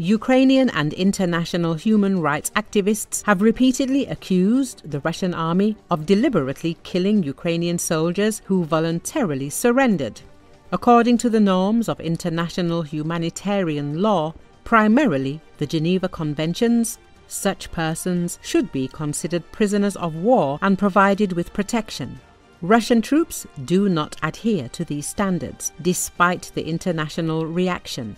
Ukrainian and international human rights activists have repeatedly accused the Russian army of deliberately killing Ukrainian soldiers who voluntarily surrendered. According to the norms of international humanitarian law, primarily the Geneva Conventions, such persons should be considered prisoners of war and provided with protection. Russian troops do not adhere to these standards, despite the international reaction.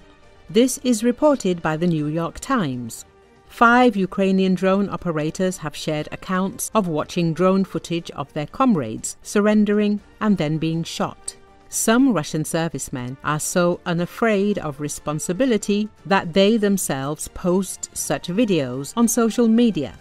This is reported by the New York Times. 5 Ukrainian drone operators have shared accounts of watching drone footage of their comrades surrendering and then being shot. Some Russian servicemen are so unafraid of responsibility that they themselves post such videos on social media.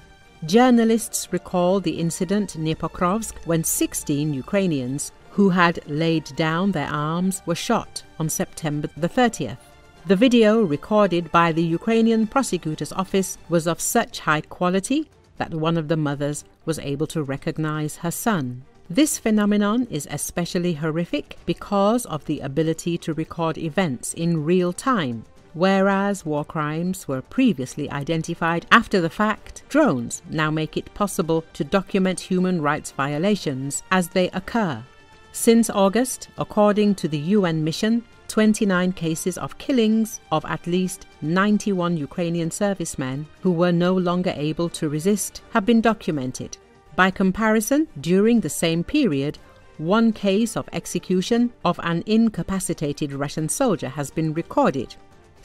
Journalists recall the incident near Pokrovsk when 16 Ukrainians who had laid down their arms were shot on September the 30th. The video recorded by the Ukrainian prosecutor's office was of such high quality that one of the mothers was able to recognize her son. This phenomenon is especially horrific because of the ability to record events in real time. Whereas war crimes were previously identified after the fact, drones now make it possible to document human rights violations as they occur. Since August, according to the UN mission, 29 cases of killings of at least 91 Ukrainian servicemen who were no longer able to resist have been documented. By comparison, during the same period, 1 case of execution of an incapacitated Russian soldier has been recorded.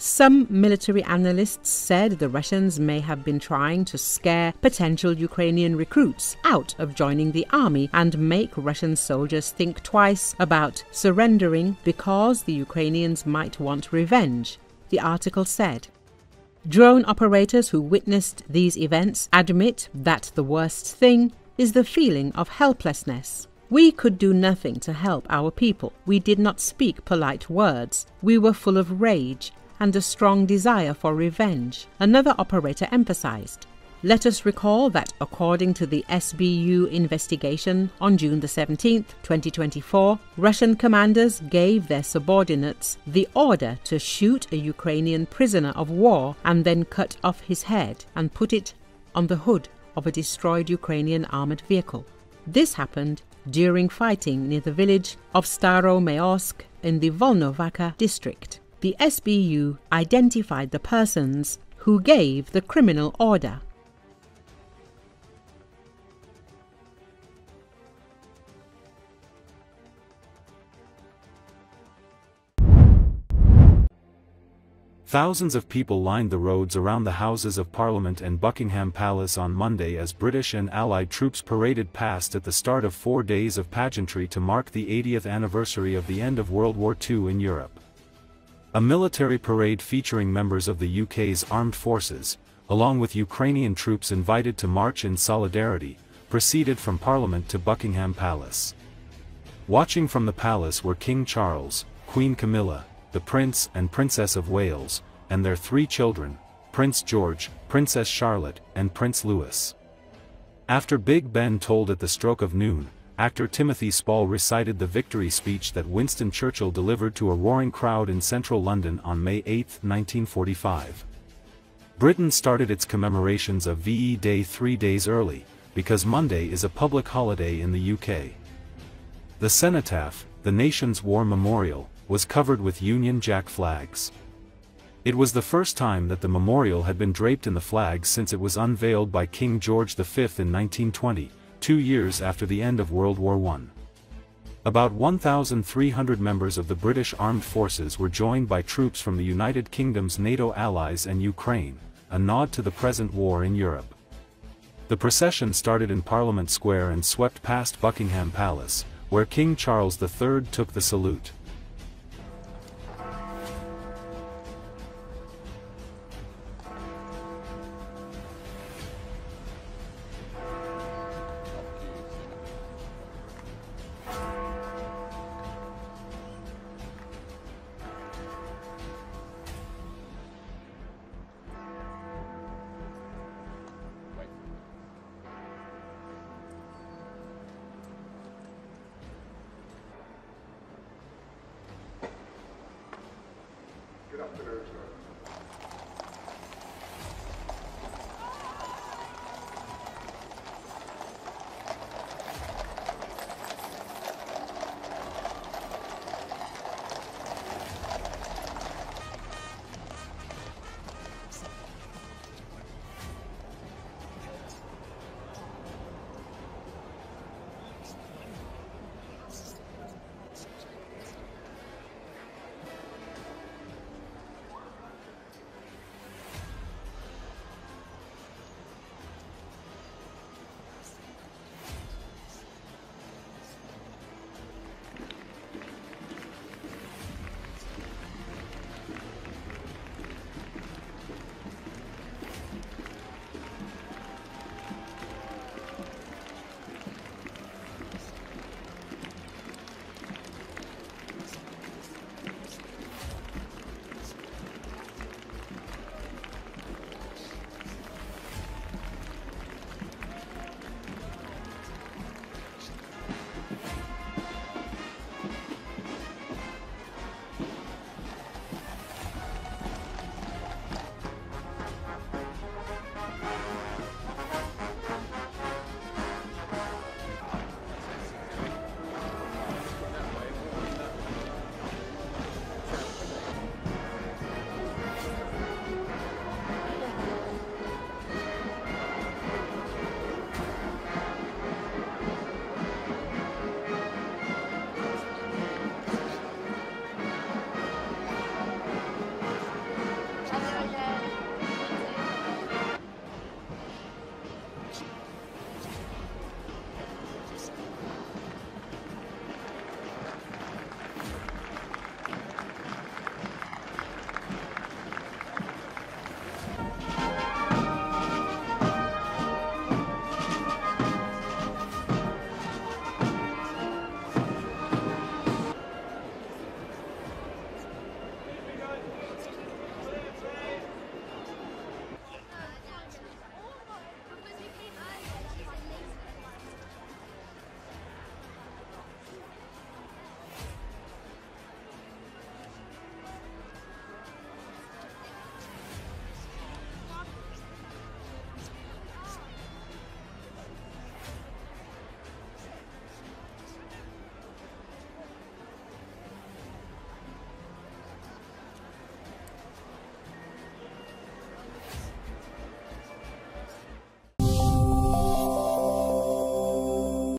Some military analysts said the Russians may have been trying to scare potential Ukrainian recruits out of joining the army and make Russian soldiers think twice about surrendering because the Ukrainians might want revenge, the article said. Drone operators who witnessed these events admit that the worst thing is the feeling of helplessness. We could do nothing to help our people. We did not speak polite words. We were full of rage and a strong desire for revenge, another operator emphasized. Let us recall that according to the SBU investigation on June the 17th, 2024, Russian commanders gave their subordinates the order to shoot a Ukrainian prisoner of war and then cut off his head and put it on the hood of a destroyed Ukrainian armored vehicle. This happened during fighting near the village of Staromayorsk in the Volnovakha district. The SBU identified the persons who gave the criminal order. Thousands of people lined the roads around the Houses of Parliament and Buckingham Palace on Monday as British and Allied troops paraded past at the start of 4 days of pageantry to mark the 80th anniversary of the end of World War II in Europe. A military parade featuring members of the UK's armed forces, along with Ukrainian troops invited to march in solidarity, proceeded from Parliament to Buckingham Palace. Watching from the palace were King Charles, Queen Camilla, the Prince and Princess of Wales, and their 3 children, Prince George, Princess Charlotte, and Prince Louis. After Big Ben tolled at the stroke of noon, actor Timothy Spall recited the victory speech that Winston Churchill delivered to a roaring crowd in central London on May 8, 1945. Britain started its commemorations of VE Day 3 days early, because Monday is a public holiday in the UK. The cenotaph, the nation's war memorial, was covered with Union Jack flags. It was the first time that the memorial had been draped in the flag since it was unveiled by King George V in 1920, 2 years after the end of World War I. About 1,300 members of the British Armed Forces were joined by troops from the United Kingdom's NATO allies and Ukraine, a nod to the present war in Europe. The procession started in Parliament Square and swept past Buckingham Palace, where King Charles III took the salute.